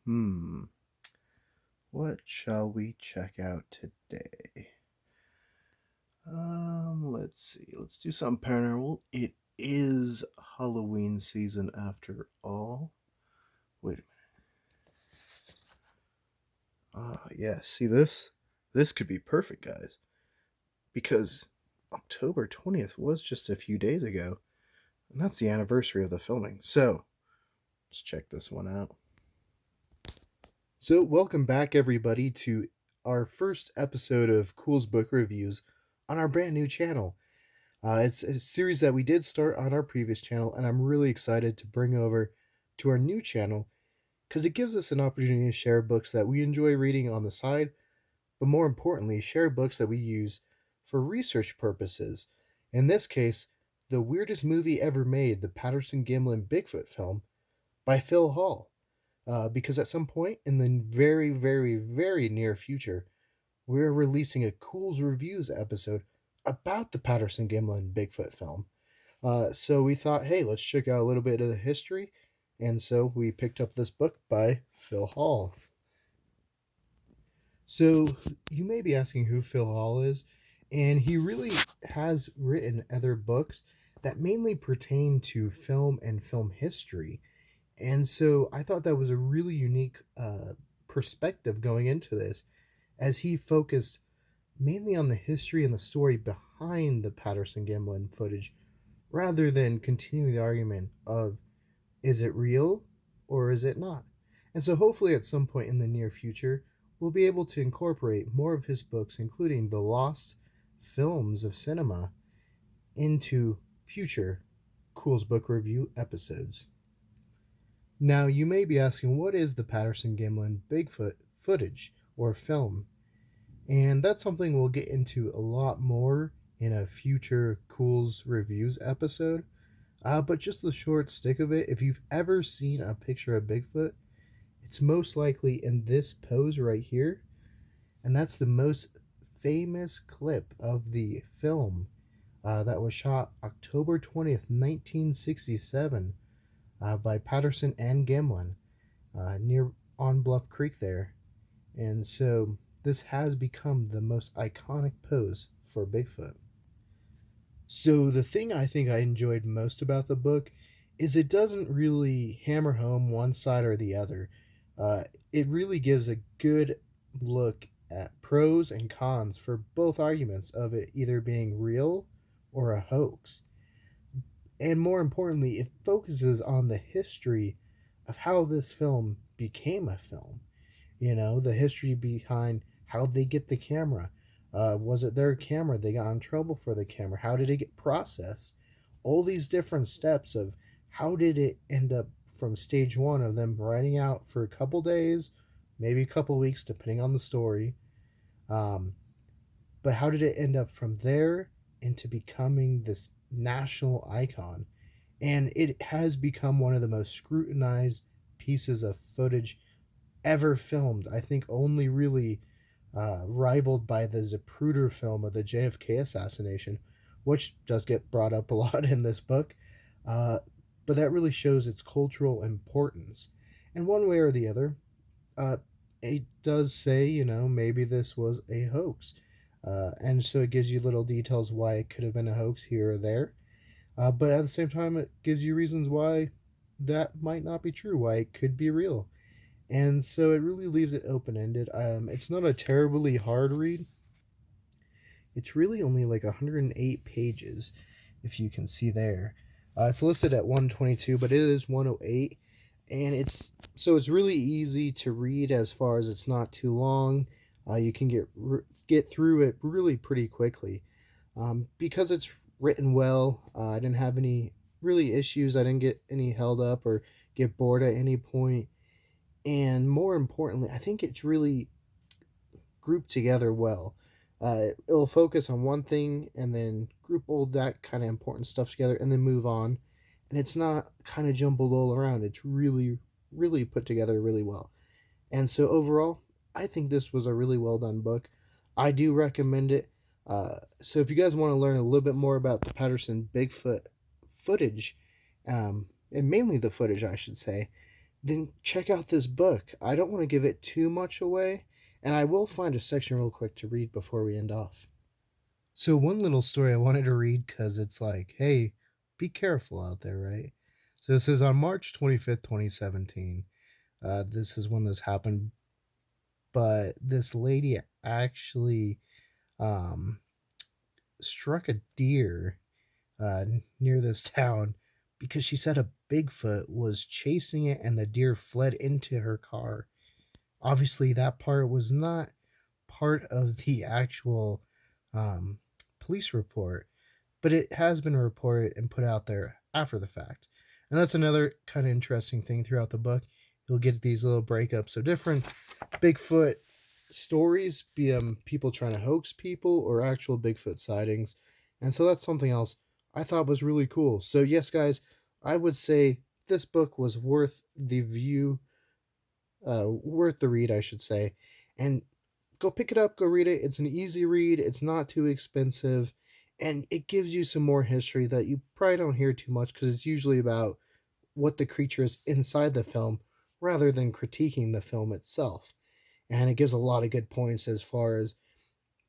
Hmm. What shall we check out today? Let's see. Let's do something paranormal. It is Halloween season after all. Wait a minute. Yeah. See this? This could be perfect, guys. Because October 20th was just a few days ago, and that's the anniversary of the filming. So let's check this one out. So, welcome back, everybody, to our first episode of Cool's Book Reviews on our brand new channel. It's a series that we did start on our previous channel, and I'm really excited to bring over to our new channel because it gives us an opportunity to share books that we enjoy reading on the side, but more importantly, share books that we use for research purposes. In this case, the weirdest movie ever made, the Patterson-Gimlin Bigfoot film by Phil Hall. Because at some point in the very, very, very near future, we're releasing a Cool's Reviews episode about the Patterson-Gimlin Bigfoot film. So we thought, hey, let's check out a little bit of the history. And so we picked up this book by Phil Hall. So you may be asking who Phil Hall is, and he really has written other books that mainly pertain to film and film history. And so I thought that was a really unique perspective going into this, as he focused mainly on the history and the story behind the Patterson-Gimlin footage, rather than continuing the argument of, is it real or is it not? And so hopefully at some point in the near future, we'll be able to incorporate more of his books, including the lost films of cinema, into future Cool's Book Review episodes. Now, you may be asking, what is the Patterson-Gimlin Bigfoot footage or film? And that's something we'll get into a lot more in a future Cool's Reviews episode. But just the short stick of it, if you've ever seen a picture of Bigfoot, it's most likely in this pose right here. And that's the most famous clip of the film that was shot October 20th, 1967 by Patterson and Gimlin near on Bluff Creek there. And so this has become the most iconic pose for Bigfoot. So the thing I think I enjoyed most about the book is it doesn't really hammer home one side or the other. It really gives a good look at pros and cons for both arguments of it either being real or a hoax. And more importantly, it focuses on the history of how this film became a film. You know, the history behind how they get the camera. Was it their camera? They got in trouble for the camera. How did it get processed? All these different steps of how did it end up from stage one of them riding out for a couple days, maybe a couple weeks, depending on the story. But how did it end up from there into becoming this national icon? And it has become one of the most scrutinized pieces of footage ever filmed. I think only really rivaled by the Zapruder film of the JFK assassination, which does get brought up a lot in this book. But that really shows its cultural importance. And one way or the other, it does say, you know, maybe this was a hoax. And so it gives you little details why it could have been a hoax here or there. But at the same time, it gives you reasons why that might not be true, why it could be real. And so it really leaves it open-ended. It's not a terribly hard read. It's really only like 108 pages, if you can see there. It's listed at 122, but it is 108. And it's really easy to read as far as it's not too long. You can get through it really pretty quickly. Because it's written well, I didn't have any really issues. I didn't get any held up or get bored at any point. And more importantly, I think it's really grouped together well. It'll focus on one thing and then group all that kind of important stuff together and then move on. And it's not kind of jumbled all around. It's really, really put together really well. And so overall, I think this was a really well done book. I do recommend it. So if you guys want to learn a little bit more about the Patterson Bigfoot footage, and mainly the footage, I should say, then check out this book. I don't want to give it too much away, and I will find a section real quick to read before we end off. So, one little story I wanted to read because it's like, hey, be careful out there, right? So, it says on March 25th, 2017, this is when this happened, but this lady actually um, struck a deer uh, near this town because she said a Bigfoot was chasing it and the deer fled into her car. Obviously, that part was not part of the actual um, police report, but it has been reported and put out there after the fact. And that's another kind of interesting thing throughout the book. You'll get these little breakups of different Bigfoot stories, be them people trying to hoax people or actual Bigfoot sightings. And so that's something else I thought was really cool. So, yes, guys, I would say this book was worth the worth the read, I should say. And go pick it up, go read it. It's an easy read, it's not too expensive, and it gives you some more history that you probably don't hear too much because it's usually about what the creature is inside the film rather than critiquing the film itself. And it gives a lot of good points as far as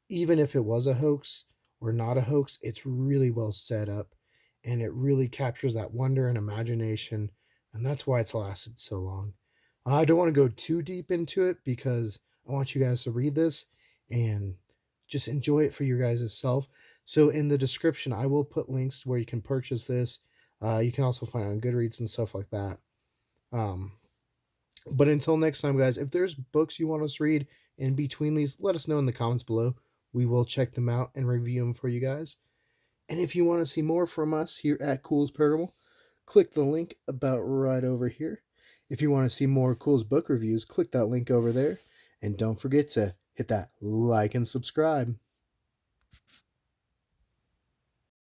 even if it was a hoax or not a hoax, it's really well set up and it really captures that wonder and imagination. And that's why it's lasted so long. I don't want to go too deep into it because I want you guys to read this and just enjoy it for your guys' self. So in the description, I will put links where you can purchase this. You can also find it on Goodreads and stuff like that. Um, but until next time, guys, if there's books you want us to read in between these, let us know in the comments below. We will check them out and review them for you guys. And if you want to see more from us here at Culz Paranormal, click the link about right over here. If you want to see more Culz book reviews, click that link over there. And don't forget to hit that like and subscribe.